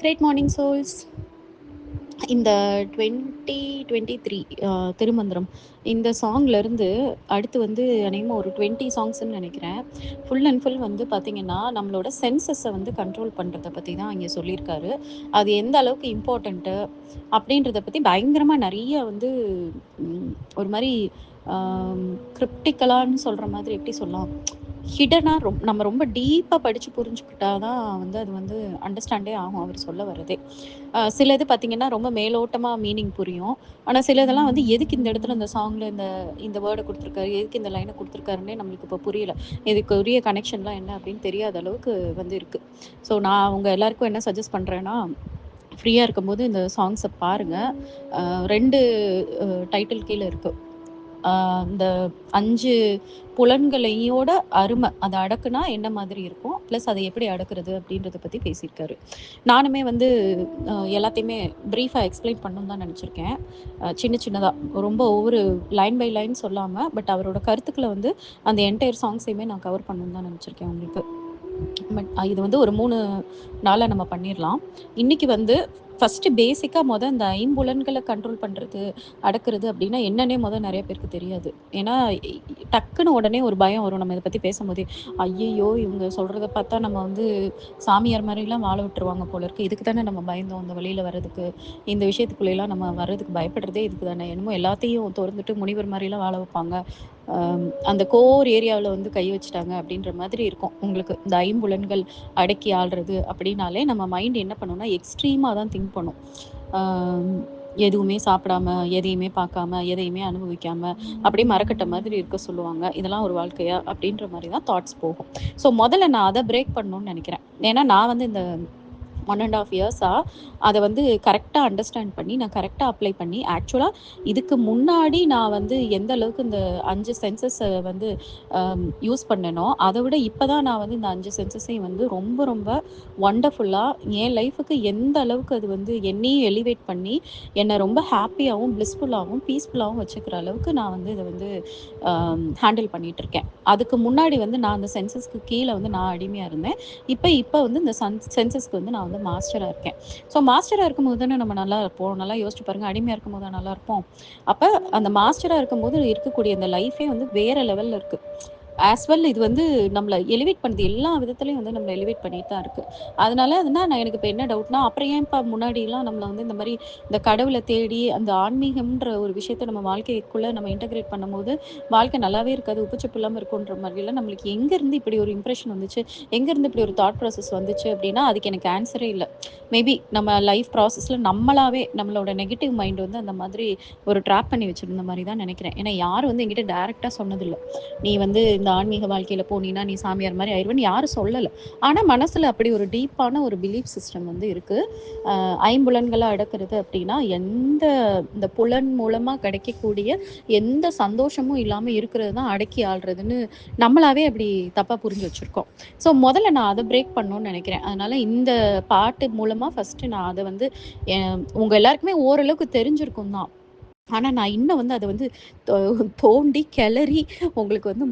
Great morning souls. இந்த 2023 திருமந்திரம் இந்த சாங்லேருந்து அடுத்து வந்து அநேகமாக ஒரு 20 சாங்ஸ்ன்னு நினைக்கிறேன். ஃபுல் அண்ட் ஃபுல் வந்து பார்த்திங்கன்னா நம்மளோட சென்சஸை வந்து கண்ட்ரோல் பண்ணுறதை பற்றி தான் இங்கே சொல்லியிருக்காரு. அது எந்த அளவுக்கு இம்பார்ட்டண்ட்டு அப்படின்றத பற்றி பயங்கரமாக நிறைய வந்து ஒரு மாதிரி கிரிப்டிக்கலான்னு சொல்கிற மாதிரி எப்படி சொல்லலாம், ஹிடனாக நம்ம ரொம்ப டீப்பாக படித்து புரிஞ்சுக்கிட்டா தான் வந்து அது வந்து அண்டர்ஸ்டாண்டே ஆகும் அவர் சொல்ல வரதே. சில இது பார்த்தீங்கன்னா ரொம்ப மேலோட்டமாக மீனிங் புரியும். ஆனால் சில இதெல்லாம் வந்து எதுக்கு இந்த இடத்துல இந்த சாங்கில் இந்த இந்த வேர்டை கொடுத்துருக்காரு, எதுக்கு இந்த லைனை கொடுத்துருக்காருன்னே நம்மளுக்கு இப்போ புரியல. இதுக்கு உரிய கனெக்ஷன்லாம் என்ன அப்படின்னு தெரியாத அளவுக்கு வந்து இருக்குது. ஸோ நான் அவங்க எல்லாருக்கும் என்ன சஜஸ்ட் பண்ணுறேன்னா, ஃப்ரீயாக இருக்கும்போது இந்த சாங்ஸை பாருங்கள். 2 டைட்டில் கீழே இருக்குது. இந்த 5 புலன்களையோட அருமை அதை அடக்குனா என்ன மாதிரி இருக்கும், ப்ளஸ் அதை எப்படி அடக்குறது அப்படின்றத பற்றி பேசியிருக்காரு. நானுமே வந்து எல்லாத்தையுமே ப்ரீஃபாக எக்ஸ்பிளைன் பண்ணணும்னு தான் நினச்சிருக்கேன். சின்ன சின்னதாக ரொம்ப ஒவ்வொரு லைன் பை லைன் சொல்லாமல், பட் அவரோட கருத்துக்களை வந்து அந்த என்டையர் சாங்ஸையுமே நான் கவர் பண்ணணும்னு தான் நினச்சிருக்கேன் உங்களுக்கு. பட் இது வந்து ஒரு 3 நாளாக நம்ம பண்ணிடலாம். இன்றைக்கி வந்து ஃபஸ்ட்டு பேசிக்காக இந்த ஐம்புலன்களை கண்ட்ரோல் பண்ணுறது, அடக்குறது அப்படின்னா என்னன்னே நிறைய பேருக்கு தெரியாது. ஏன்னா டக்குன்னு உடனே ஒரு பயம் வரும் நம்ம இதை பற்றி பேசும்போதே. ஐயையோ, இவங்க சொல்கிறத பார்த்தா நம்ம வந்து சாமியார் மாதிரிலாம் வாழ விட்டுருவாங்க போல இருக்குது. இதுக்கு தானே நம்ம பயந்தோம் இந்த வழியில் வர்றதுக்கு, இந்த விஷயத்துக்குள்ளேலாம் நம்ம வர்றதுக்கு பயப்படுறதே இதுக்கு தானே. என்னமோ எல்லாத்தையும் திறந்துட்டு முனிவர் மாதிரிலாம் வாழ வைப்பாங்க, அந்த கோர் ஏரியாவில் வந்து கை வச்சுட்டாங்க அப்படின்ற மாதிரி இருக்கும் உங்களுக்கு. இந்த ஐம்புலன்கள் அடக்கி ஆள்றது அப்படின்னாலே நம்ம மைண்ட் என்ன பண்ணும்னா எக்ஸ்ட்ரீமாக தான் திங்க் பண்ணும். எதுவுமே சாப்பிடாம, எதையுமே பார்க்காம, எதையுமே அனுபவிக்காம அப்படியே மரக்கட்ட மாதிரி இருக்க சொல்லுவாங்க. இதெல்லாம் ஒரு வாழ்க்கையா அப்படின்ற மாதிரி தான் தாட்ஸ் போகும். ஸோ முதல்ல நான் அதை பிரேக் பண்ணணும்னு நினைக்கிறேன். ஏன்னா நான் வந்து இந்த 1.5 இயர்ஸாக அதை வந்து கரெக்டாக அண்டர்ஸ்டாண்ட் பண்ணி நான் கரெக்டாக அப்ளை பண்ணி, ஆக்சுவலாக இதுக்கு முன்னாடி நான் வந்து எந்த அளவுக்கு இந்த 5 சென்சஸை வந்து யூஸ் பண்ணேனோ அதை விட இப்போ தான் நான் வந்து இந்த 5 சென்சஸையும் வந்து ரொம்ப ரொம்ப ஒண்டர்ஃபுல்லாக என் லைஃபுக்கு எந்த அளவுக்கு அது வந்து என்னையும் எலிவேட் பண்ணி என்னை ரொம்ப ஹாப்பியாகவும் பிளிஸ்ஃபுல்லாகவும் பீஸ்ஃபுல்லாகவும் வச்சுக்கிற அளவுக்கு நான் வந்து இதை வந்து ஹேண்டில் பண்ணிகிட்ருக்கேன். அதுக்கு முன்னாடி வந்து நான் அந்த சென்சஸ்க்கு கீழே வந்து நான் அடிமையாக இருந்தேன். இப்போ வந்து இந்த சென்சஸ்க்கு வந்து நான் வந்து மாஸ்டராக இருக்கேன். ஸோ மாஸ்டராக இருக்கும்போது தானே நம்ம நல்லா இருப்போம். நல்லா யோசிச்சு பாருங்கள், அடிமையாக இருக்கும்போது தான் நல்லா இருப்போம். அப்போ அந்த மாஸ்டராக இருக்கும்போது இருக்கக்கூடிய அந்த லைஃபே வந்து வேறு லெவலில் இருக்குது. ஆஸ் வெல் இது வந்து நம்மளை எலிவேட் பண்ணுது, எல்லா விதத்துலையும் வந்து நம்மளை எலிவேட் பண்ணிட்டு தான் இருக்குது. அதனால அதுனா எனக்கு இப்போ என்ன டவுட்னா, அப்புறம் ஏன் இப்போ முன்னாடிலாம் நம்மளை வந்து இந்த மாதிரி இந்த கடவுளை தேடி அந்த ஆன்மீகம்ன்ற ஒரு விஷயத்த நம்ம வாழ்க்கைக்குள்ளே நம்ம இன்டகிரேட் பண்ணும்போது வாழ்க்கை நல்லாவே இருக்காது, உப்புச்சப்பு இல்லாமல் இருக்குன்ற மாதிரிலாம் நம்மளுக்கு எங்கேருந்து இப்படி ஒரு இம்ப்ரெஷன் வந்துச்சு, எங்கேருந்து இப்படி ஒரு தாட் ப்ராசஸ் வந்துச்சு அப்படின்னா அதுக்கு எனக்கு ஆன்சரே இல்லை. மேபி நம்ம லைஃப் ப்ராசஸில் நம்மளாவே நம்மளோட நெகட்டிவ் மைண்ட் வந்து அந்த மாதிரி ஒரு ட்ராப் பண்ணி வச்சுருந்த மாதிரி தான் நினைக்கிறேன். ஏன்னா யாரும் வந்து என்கிட்ட டேரெக்டாக சொன்னதில்லை, நீ வந்து இந்த ஆன்மீக வாழ்க்கையில் போனீன்னா நீ சாமியார் மாதிரி ஆயிடுவேன்னு யாரும் சொல்லலை. ஆனால் மனசில் அப்படி ஒரு டீப்பான ஒரு பிலீஃப் சிஸ்டம் வந்து இருக்குது. ஐம்புலன்களை அடக்கிறது அப்படின்னா இந்த புலன் மூலமாக கிடைக்கக்கூடிய எந்த சந்தோஷமும் இல்லாமல் இருக்கிறது தான் அடக்கி ஆள்றதுன்னு நம்மளாவே அப்படி தப்பாக புரிஞ்சு வச்சுருக்கோம். ஸோ முதல்ல நான் அதை பிரேக் பண்ணணும்னு நினைக்கிறேன். அதனால் இந்த பாட்டு மூலமாக ஃபஸ்ட்டு நான் அதை வந்து உங்கள் எல்லாருக்குமே ஓரளவுக்கு தெரிஞ்சிருக்கும் தான். ஆனால் நான் இன்னும் வந்து அதை வந்து தோண்டி கிளறி உங்களுக்கு வந்து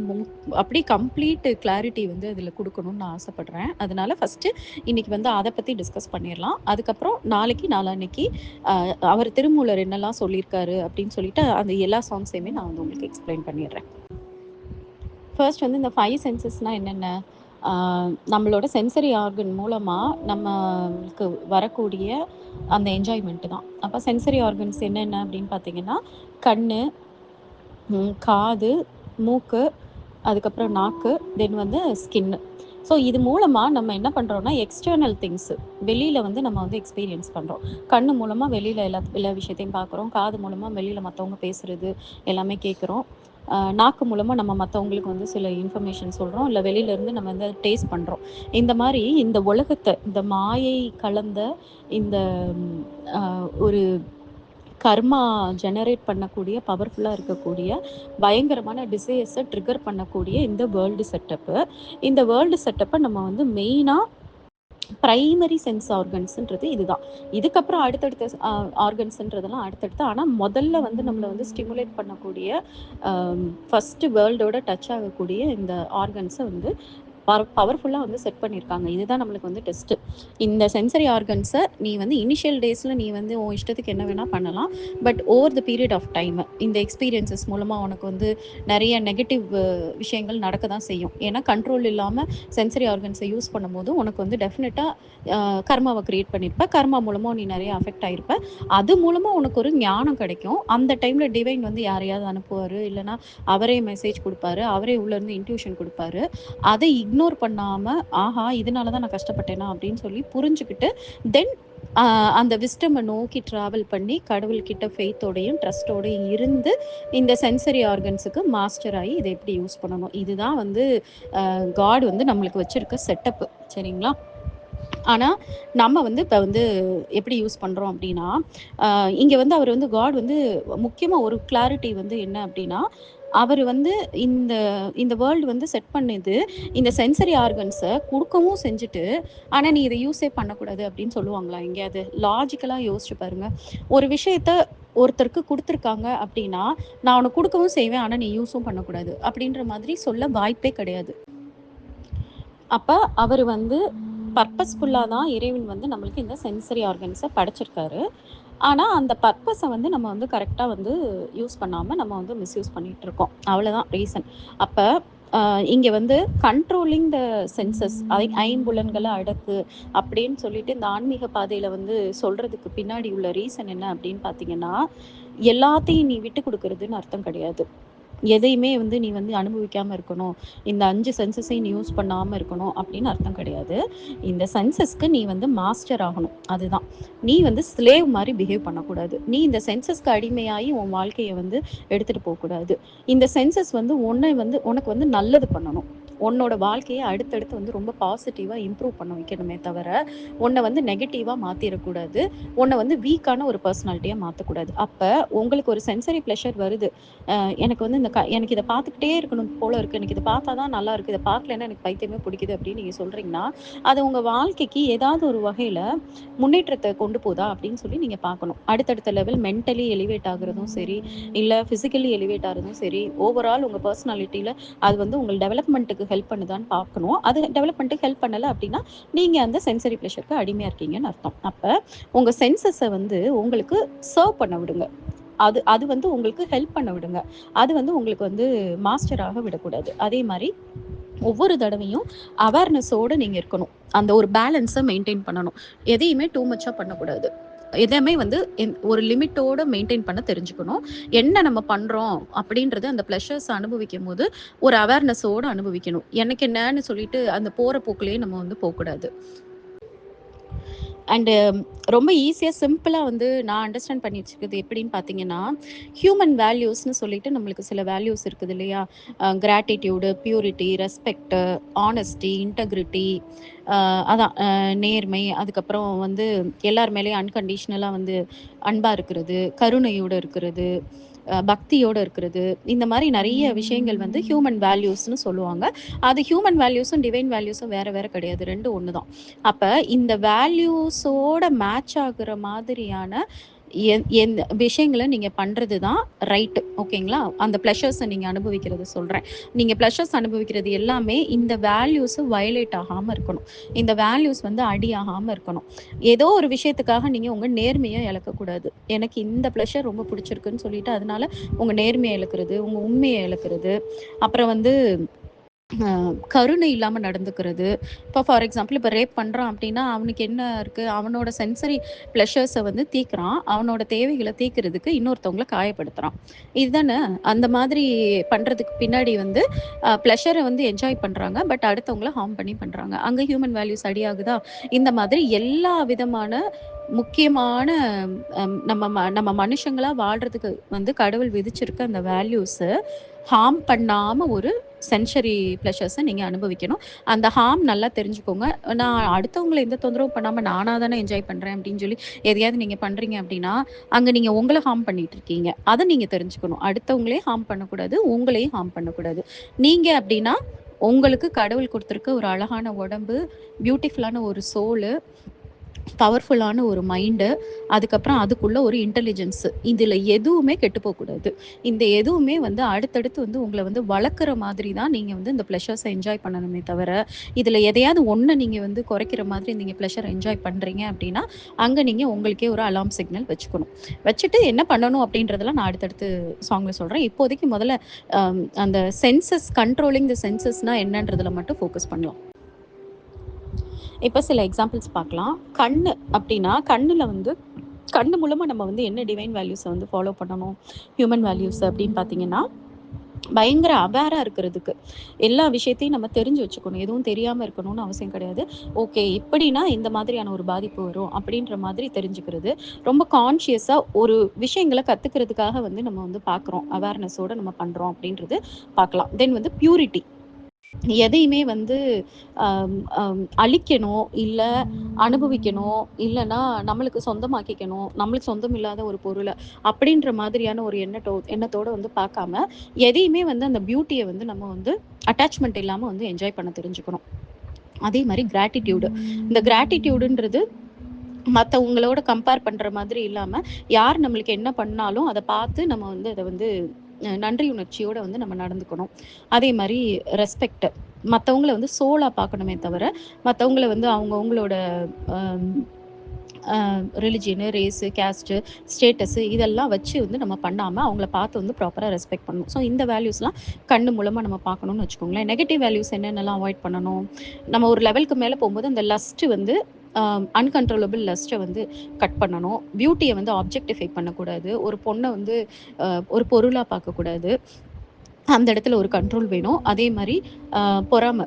அப்படியே கம்ப்ளீட் கிளாரிட்டி வந்து அதில் கொடுக்கணும்னு நான் ஆசைப்பட்றேன். அதனால ஃபஸ்ட்டு இன்றைக்கி வந்து அதை பற்றி டிஸ்கஸ் பண்ணிடலாம். அதுக்கப்புறம் நாளான்னைக்கு அவர் திருமூலர் என்னெல்லாம் சொல்லியிருக்காரு அப்படின்னு சொல்லிட்டு அந்த எல்லா சாங்ஸையுமே நான் வந்து உங்களுக்கு எக்ஸ்பிளைன் பண்ணிடுறேன். ஃபர்ஸ்ட் வந்து இந்த 5 சென்சஸ்னால் என்னென்ன, நம்மளோட சென்சரி ஆர்கன் மூலமாக நம்மளுக்கு வரக்கூடிய அந்த என்ஜாய்மெண்ட்டு தான். அப்போ சென்சரி ஆர்கன்ஸ் என்னென்ன அப்படின்னு பார்த்தீங்கன்னா, கண், காது, மூக்கு, அதுக்கப்புறம் நாக்கு, தென் வந்து ஸ்கின்னு. ஸோ இது மூலமாக நம்ம என்ன பண்ணுறோம்னா எக்ஸ்டர்னல் திங்ஸு வெளியில் வந்து நம்ம வந்து எக்ஸ்பீரியன்ஸ் பண்ணுறோம். கண் மூலமாக வெளியில் எல்லா விஷயத்தையும் பார்க்குறோம். காது மூலமாக வெளியில் மற்றவங்க பேசுகிறது எல்லாமே கேட்குறோம். நாக்கு மூலமாக நம்ம மற்றவங்களுக்கு வந்து சில இன்ஃபர்மேஷன் சொல்கிறோம், இல்லை வெளியிலேருந்து நம்ம வந்து டேஸ்ட் பண்ணுறோம். இந்த மாதிரி இந்த உலகத்தை, இந்த மாயை கலந்த இந்த ஒரு கர்மா ஜெனரேட் பண்ணக்கூடிய பவர்ஃபுல்லாக இருக்கக்கூடிய பயங்கரமான டிசைர்ஸை ட்ரிகர் பண்ணக்கூடிய இந்த இந்த வேர்ல்டு செட்டப்பை நம்ம வந்து மெயினாக பிரைமரி சென்ஸ் ஆர்கன்ஸ்ன்றது இதுதான். இதுக்கப்புறம் அடுத்தடுத்த ஆர்கன்ஸ்ன்றதெல்லாம் அடுத்தடுத்து. ஆனால் முதல்ல வந்து நம்மளை வந்து ஸ்டிமுலேட் பண்ணக்கூடிய ஃபஸ்ட்டு வேர்ல்டோட டச் ஆகக்கூடிய இந்த ஆர்கன்ஸை வந்து பவர்ஃபுல்லா வந்து செட் பண்ணியிருக்காங்க. இதுதான் நம்மளுக்கு வந்து டெஸ்ட்டு. இந்த சென்சரி ஆர்கன்ஸ நீ வந்து இனிஷியல் டேஸ்ல நீ வந்து உன் இஷ்டத்துக்கு என்ன வேணா பண்ணலாம். But over the period of time இந்த எக்ஸ்பீரியன்ஸஸ் மூலமா உனக்கு வந்து நெறைய நெகட்டிவ் விஷயங்கள் நடக்க தான் செய்யும். ஏன்னா கண்ட்ரோல் இல்லாம சென்சரி ஆர்கன்ஸ யூஸ் பண்ணும்போது உனக்கு வந்து டெஃபினட்டா கர்மாவ கிரியேட் பண்ணியிருப்ப. கர்மா மூலமா நீ நெறைய அஃபெக்ட் ஆயிருப்ப. அது மூலமா உனக்கு ஒரு ஞானம் கிடைக்கும். அந்த டைம்ல டிவைன் வந்து யாரையாவது அனுப்புவாரு. இல்லன்னா அவரே மெசேஜ் குடுப்பாரு. அவரே உள்ள இருந்து இன்ட்யூஷன் குடுப்பாரு. அதை இக்னோர் பண்ணாம, ஆஹா! இதனால தான் நான் கஷ்டப்பட்டேனா அப்படின்னு சொல்லி புரிஞ்சுகிட்டு, தென் அந்த விஸ்டம நோக்கி டிராவல் பண்ணி கடவுள்கிட்ட ஃபெய்த்தோடையும், ட்ரஸ்ட்டோடையும் இருந்து, இந்த சென்சரி ஆர்கன்ஸுக்கு மாஸ்டர் ஆயி இத எப்படி யூஸ் பண்ணணும். இதுதான் வந்து காட் வந்து நம்மளுக்கு வச்சிருக்க செட்டப்பு. சரிங்களா? ஆனா, நம்ம வந்து இப்ப வந்து எப்படி யூஸ் பண்றோம் அப்படின்னா, இங்க வந்து அவர் வந்து காட் வந்து முக்கியமா ஒரு கிளாரிட்டி வந்து என்ன அப்படின்னா, அவரு வந்து இந்த இந்த வேர்ல்டு வந்து செட் பண்ணது, இந்த சென்சரி ஆர்கன்ஸ குடுக்கவும் செஞ்சுட்டு, ஆனா நீ இத யூஸே பண்ணக்கூடாது அப்படின்னு சொல்லுவாங்களா எங்கேயாவது? லாஜிக்கலா யோசிச்சு பாருங்க. ஒரு விஷயத்த ஒருத்தருக்கு குடுத்துருக்காங்க அப்படின்னா, நான் உனக்கு குடுக்கவும் செய்வேன். ஆனா நீ யூஸும் பண்ணக்கூடாது. அப்படின்ற மாதிரி சொல்ல வாய்ப்பே கிடையாது. அப்ப அவரு வந்து பர்ப்பஸ்ஃபுல்லா தான் இறைவன் வந்து நம்மளுக்கு இந்த சென்சரி ஆர்கன்ஸ படைச்சிருக்காரு. ஆனா, அந்த பர்ப்பஸ வந்து நம்ம வந்து கரெக்ட்டா வந்து யூஸ் பண்ணாம நம்ம வந்து மிஸ்யூஸ் பண்ணிட்டுருக்கோம். அவ்வளதான் ரீசன். அப்ப இங்க வந்து கண்ட்ரோலிங் த சென்சஸ் ஐம்புலன்கள அடக்கு அப்படின்னு சொல்லிட்டு இந்த ஆன்மீக பாதையில வந்து சொல்றதுக்கு பின்னாடி உள்ள ரீசன் என்ன அப்படின்னு பார்த்தீங்கன்னா, எல்லாத்தையும் நீ விட்டு குடுக்குறதுன்னு அர்த்தம் கிடையாது. எதையுமே வந்து நீ வந்து அனுபவிக்காம இருக்கணும். இந்த 5 சென்சஸையும் நீ யூஸ் பண்ணாம இருக்கணும் அப்படின்னு அர்த்தம் கிடையாது. இந்த சென்சஸ்க்கு நீ வந்து மாஸ்டர் ஆகணும். அதுதான். நீ வந்து ஸ்லேவ் மாரி பிஹேவ் பண்ணக்கூடாது. நீ இந்த சென்சஸ்க்கு அடிமையாயி உன் வாழ்க்கைய வந்து எடுத்துட்டு போக்கூடாது. இந்த சென்சஸ் வந்து உன்னை வந்து உனக்கு வந்து நல்லது பண்ணணும். உன்னோட வாழ்க்கைய அடுத்தடுத்து வந்து ரொம்ப பாசிட்டிவா இம்ப்ரூவ் பண்ண வைக்கணுமே தவிர, உன்ன வந்து நெகட்டிவா மாத்திறக்கூடாது. உன்ன வந்து வீக்கான ஒரு பெர்சனாலிட்டியா மாத்தக்கூடாது. அப்ப உங்களுக்கு ஒரு சென்சரி பிளஷர் வருது. எனக்கு வந்து எனக்கு இத பார்த்துக்கிட்டே இருக்கணும் போல இருக்கு. எனக்கு இத பார்த்தா தான் நல்லா இருக்கு. இத பார்க்கலன்னா எனக்கு பைத்தியமே பிடிக்குது அப்படின்னு நீங்க சொல்றீங்கன்னா, அது உங்க வாழ்க்கைக்கு ஏதாவது ஒரு வகையில முன்னேற்றத்த கொண்டு போதா அப்படின்னு சொல்லி நீங்க பார்க்கணும். அடுத்தடுத்த லெவல் மென்டலி எலிவேட் ஆகுறதும் சரி, இல்ல பிசிக்கலி எலிவேட் ஆகுறதும் சரி, ஓவரால் உங்க பெர்சனாலிட்டில அது வந்து உங்க டெவலப்மென்ட்க்கு ஹெல்ப் பண்ணுதான்னு பார்க்கணும். அது டெவலப்மென்ட்க்கு ஹெல்ப் பண்ணல அப்படின்னா, நீங்க அந்த சென்சரி ப்ளஷருக்கு அடிமையா இருக்கீங்கன்னு அர்த்தம். அப்ப உங்க சென்சஸ வந்து உங்களுக்கு சர்வ் பண்ண விடுங்க. அது அது வந்து உங்களுக்கு ஹெல்ப் பண்ண விடுங்க. அது வந்து உங்களுக்கு வந்து மாஸ்டராக விடக்கூடாது. அதே மாரி ஒவ்வொரு தடவையும் அவேர்னஸோட நீங்க இருக்கணும். அந்த ஒரு பேலன்ஸ மெயின்டெயின் பண்ணணும். எதையுமே டூ மச்சா பண்ணக்கூடாது. எதையுமே வந்து ஒரு லிமிட்டோட மெயின்டெயின் பண்ண தெரிஞ்சுக்கணும். என்ன நம்ம பண்றோம் அப்படின்றது அந்த பிளஷர்ஸ் அனுபவிக்கும்போது, ஒரு அவேர்னஸோட அனுபவிக்கணும். எனக்கு என்னன்னு சொல்லிட்டு அந்த போற போக்குலயே நம்ம வந்து போக்கூடாது. அண்டு ரொம்ப ஈஸியா, சிம்பிளா வந்து நான் அண்டர்ஸ்டாண்ட் பண்ணி வச்சுருக்கிறது எப்படின்னு பார்த்தீங்கன்னா, ஹியூமன் வேல்யூஸ்ன்னு சொல்லிட்டு நம்மளுக்கு சில வேல்யூஸ் இருக்குது இல்லையா? கிராட்டிட்யூடு, பியூரிட்டி, ரெஸ்பெக்ட்டு, ஆனஸ்டி, இன்டெகிரிட்டி அதான் நேர்மை, அதுக்கப்புறம் வந்து எல்லார் மேலயும் அன்கண்டிஷனலா வந்து அன்பா இருக்கிறது, கருணையோட இருக்கிறது, பக்தியோட இருக்கிறது. இந்த மாரி நெறைய விஷயங்கள் வந்து ஹியூமன் வேல்யூஸ்ன்னு சொல்லுவாங்க. அது ஹியூமன் வேல்யூஸும், டிவைன் வேல்யூஸும் வேற வேற கிடையாது. 2 ஒண்ணு தான். அப்ப இந்த வேல்யூஸோட மேட்ச் ஆகுற மாதிரியான எந்த விஷயங்கள நீங்க பண்றது தான் ரைட்டு. ஓகேங்களா? அந்த பிளஷர்ஸ நீங்க அனுபவிக்கிறத சொல்றேன். நீங்க பிளஷர்ஸ் அனுபவிக்கிறது எல்லாமே இந்த வேல்யூஸ வயலேட் ஆகாம இருக்கணும். இந்த வேல்யூஸ் வந்து அடியாகாம இருக்கணும். ஏதோ ஒரு விஷயத்துக்காக நீங்க உங்க நேர்மைய இழக்கக்கூடாது. எனக்கு இந்த பிளஷர் ரொம்ப பிடிச்சிருக்குன்னு சொல்லிட்டு, அதனால உங்க நேர்மைய இழக்கிறது, உங்க உண்மைய இழக்கிறது, அப்புறம் வந்து அ கருணை இல்லாம நடந்துக்கிறது. இப்போ ஃபார் எக்ஸாம்பிள் இப்ப ரேப் பண்றான் அப்டின்னா, அவனுக்கு என்ன இருக்கு? அவனோட சென்சரி ப்ளஷர்ஸ வந்து தீர்க்குறான். அவனோட தேவைகள தீர்க்கிறதுக்கு இன்னொருத்தவங்கள காயப்படுத்துறான். இதுதானே அந்த மாதிரி பண்றதுக்கு பின்னாடி வந்து ப்ளஷர வந்து என்ஜாய் பண்றாங்க. பட் அடுத்தவங்கள ஹார்ம் பண்ணி பண்றாங்க. அங்க ஹியூமன் வேல்யூஸ் அடியாகுதா? இந்த மாதிரி எல்லா விதமான முக்கியமான நம்ம மனுஷங்களா வாழ்றதுக்கு வந்து கடவுள் விதிச்சிருக்க அந்த வேல்யூஸ ஹார்ம் பண்ணாம ஒரு சென்சரி ப்ளஷர்ஸ நீங்க அனுபவிக்கணும். அந்த ஹார்ம் நல்லா தெரிஞ்சுக்கோங்க. நான் அடுத்தவங்கள எந்த தொந்தரவும் பண்ணாம நானா தானே என்ஜாய் பண்றேன் அப்படின்னு சொல்லி எதையாவது நீங்க பண்றீங்க அப்படின்னா, அங்க நீங்க உங்கள ஹார்ம் பண்ணிட்டு இருக்கீங்க. அத நீங்க தெரிஞ்சுக்கணும். அடுத்தவங்களையும் ஹார்ம் பண்ணக்கூடாது. உங்களையும் ஹார்ம் பண்ணக்கூடாது. நீங்க அப்படின்னா, உங்களுக்கு கடவுள் குடுத்திருக்க ஒரு அழகான உடம்பு, பியூட்டிஃபுல்லான ஒரு சோலு பவர்ஃபுல்லான ஒரு மைண்டு, அதுக்கப்புறம் அதுக்குள்ள ஒரு இன்டெலிஜென்ஸ். இதுல எதுவுமே கெட்டு போக்கூடாது. இந்த எதுவுமே வந்து அடுத்தடுத்து வந்து உங்கள வந்து வளர்க்குற மாதிரி தான் நீங்க வந்து இந்த ப்ளஷர்ஸ என்ஜாய் பண்ணணுமே தவிர, இதுல எதையாவது ஒண்ண நீங்க வந்து குறைக்கிற மாதிரி நீங்க ப்ளஷர் என்ஜாய் பண்றீங்க அப்டின்னா, அங்க நீங்க உங்களுக்கே ஒரு அலார்ம் சிக்னல் வச்சுக்கணும். வச்சுட்டு என்ன பண்ணணும் அப்டின்றதெல்லாம் நான் அடுத்தடுத்து சாங்ல சொல்றேன். இப்போதைக்கு முதல்ல அந்த சென்சஸ் கண்ட்ரோலிங் தி சென்சஸ்னா என்னன்றதுல மட்டும் ஃபோக்கஸ் பண்ணலாம். இப்ப சில எக்ஸாம்பிள்ஸ் பார்க்கலாம். கண்ணு அப்டின்னா, கண்ணுல வந்து கண்ணு மூலமா நம்ம வந்து என்ன டிவைன் வேல்யூஸ வந்து ஃபாலோ பண்ணணும், ஹியூமன் வேல்யூஸ் அப்டின்னு பார்த்தீங்கன்னா, பயங்கர அவேரா இருக்கிறதுக்கு. எல்லா விஷயத்தையும் நம்ம தெரிஞ்சு வச்சுக்கணும். எதுவும் தெரியாம இருக்கணும்னு அவசியம் கிடையாது. ஓகே, இப்படின்னா இந்த மாதிரியான ஒரு பாதிப்பு வரும் அப்படின்ற மாதிரி தெரிஞ்சுக்கிறது. ரொம்ப கான்ஷியஸா ஒரு விஷயங்கள கத்துக்கிறதுக்காக வந்து நம்ம வந்து பார்க்குறோம். அவேர்னஸோட நம்ம பண்றோம் அப்படின்றது பார்க்கலாம். தென் வந்து பியூரிட்டி. எதையுமே வந்து அழிக்கணும், இல்ல அனுபவிக்கணும், இல்லன்னா நம்மளுக்கு சொந்தமாக்கிக்கணும், நம்மளுக்கு சொந்தம் இல்லாத ஒரு பொருள அப்படின்ற மாதிரியான ஒரு எண்ணத்தோட வந்து பார்க்காம, எதையுமே வந்து அந்த பியூட்டிய வந்து நம்ம வந்து அட்டாச்மென்ட் இல்லாம வந்து என்ஜாய் பண்ண தெரிஞ்சுக்கணும். அதே மாரி கிராட்டிட்யூடு. இந்த கிராட்டிட்யூடுன்றது மத்தவங்களோட கம்பேர் பண்ற மாதிரி இல்லாம, யார் நம்மளுக்கு என்ன பண்ணாலும் அத பார்த்து நம்ம வந்து அத வந்து நன்றி உணர்ச்சியோட வந்து நம்ம நடந்துக்கணும். அதே மாரி ரெஸ்பெக்ட். மத்தவங்கள வந்து சோலா பார்க்கணுமே தவிர, மத்தவங்கள வந்து அவங்கவங்களோட அ அ ரிலிஜியனு, ரேஸு, கேஸ்ட்டு, ஸ்டேட்டஸு இதெல்லாம் வச்சு வந்து நம்ம பண்ணாம, அவங்கள பார்த்து வந்து ப்ராப்பரா ரெஸ்பெக்ட் பண்ணணும். ஸோ இந்த வேல்யூஸ்லாம் கண்ணு மூலமா நம்ம பார்க்கணும்னு வச்சுக்கோங்களேன். நெகட்டிவ் வேல்யூஸ் என்னென்னலாம் அவாய்ட் பண்ணணும்? நம்ம ஒரு லெவலுக்கு மேல போம்போது அந்த லஸ்ட்டு வந்து அன்கண்ட்ரோலபிள் லஸ்ட்ட வந்து கட் பண்ணணும். பியூட்டிய வந்து ஆப்ஜெக்டிஃபை பண்ணக்கூடாது. ஒரு பொண்ண வந்து அ ஒரு பொருளா பார்க்கக்கூடாது. அந்த இடத்துல ஒரு கண்ட்ரோல் வேணும். அதே மாரி அ பொறாம.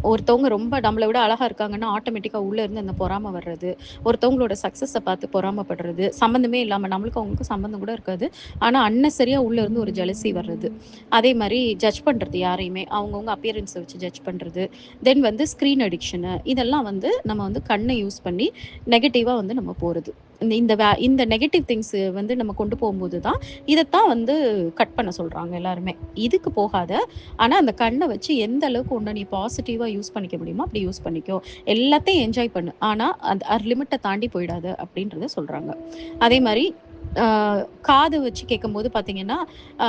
ஒருத்தவங்க ரொம்ப நம்மள விட அழகா இருக்காங்கன்னா, ஆட்டோமேட்டிக்கா உள்ள இருந்து அந்த பொறாம வர்றது. ஒருத்தவங்களோட சக்சஸ பார்த்து பொறாமப்படுறது. சம்மந்தமே இல்லாம நம்மளுக்கும் அவங்களுக்கும் சம்மந்தம் கூட இருக்காது. ஆனா அன்னெசரியா உள்ள இருந்து ஒரு ஜெலசி வர்றது. அதே மாரி ஜட்ஜ் பண்றது யாரையுமே. அவங்கவங்க அப்பியரன்ஸ வச்சு ஜட்ஜ் பண்றது. தென் வந்து ஸ்க்ரீன் அடிக்ஷனு இதெல்லாம் வந்து நம்ம வந்து கண்ண யூஸ் பண்ணி நெகட்டிவா வந்து நம்ம போறது. இந்த நெகட்டிவ் திங்ஸ் வந்து நம்ம கொண்டு போம்போது தான், இதத்தான் வந்து கட் பண்ண சொல்றாங்க எல்லாருமே. இதுக்கு போகாத, ஆனா அந்த கண்ண வச்சு எந்த அளவுக்கு உன்ன நீ பாசிட்டிவா யூஸ் பண்ணிக்க முடியுமோ, அப்படி யூஸ் பண்ணிக்கோ. எல்லாத்தையும் என்ஜாய் பண்ணு. ஆனா அந்த லிமிட்ட தாண்டி போயிடாத அப்படின்றத சொல்றாங்க. அதே மாரி அ காது வச்சு கேட்கும்போது பார்த்தீங்கன்னா, அ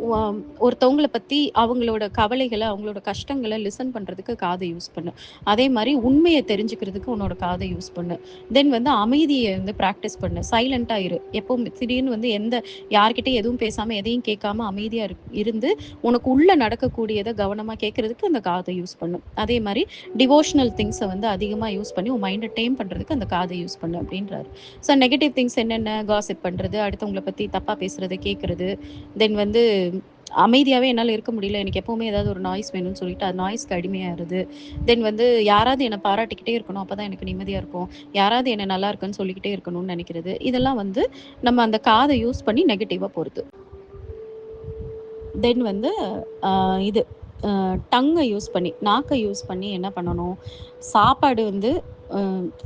ஒ ஒருத்தவங்கள பத்தி அவங்களோட கவலைகள, அவங்களோட கஷ்டங்கள லிசன் பண்றதுக்கு காத யூஸ் பண்ணு. அதே மாரி உண்மைய தெரிஞ்சுக்கிறதுக்கு உன்னோட காத யூஸ் பண்ணு. தென் வந்து அமைதிய வந்து பிராக்டிஸ் பண்ணு. சைலன்ட்டா இரு. எப்பவும் திடீர்னு வந்து யார்கிட்டயும் எதுவும் பேசாம, எதையும் கேட்காம அமைதியா இருந்து, உனக்கு உள்ள நடக்கக்கூடியத கவனமா கேட்கறதுக்கு அந்த காத யூஸ் பண்ணு. அதே மாரி டிவோஷனல் திங்ஸ வந்து அதிகமா யூஸ் பண்ணி, உன் மைண்ட டேம் பண்றதுக்கு அந்த காத யூஸ் பண்ணு அப்டின்றாரு. ஸோ நெகட்டிவ் திங்ஸ் என்னென்ன? காசிப் பண்றது, அடுத்தவங்கள பத்தி தப்பா பேசுறத கேட்கறது, தென் வந்து அமைதியாவே என்னால இருக்க முடியல. எனக்கு எப்பவுமே ஏதாவது ஒரு நாய்ஸ் வேணும்னு சொல்லிட்டு, அது நாய்ஸ்க்கு அடிமையாயிறது. தென் வந்து யாராவது என்ன பாராட்டிக்கிட்டே இருக்கணும். அப்பதான் எனக்கு நிம்மதியா இருக்கும். யாராவது என்ன நல்லா இருக்குன்னு சொல்லிக்கிட்டே இருக்கணும்னு நெனைக்கிறது. இதெல்லாம் வந்து நம்ம அந்த காத யூஸ் பண்ணி நெகட்டிவா போறது. தென் வந்து இது டங்க யூஸ் பண்ணி, நாக்க யூஸ் பண்ணி என்ன பண்ணணும்? சாப்பாடு வந்து அ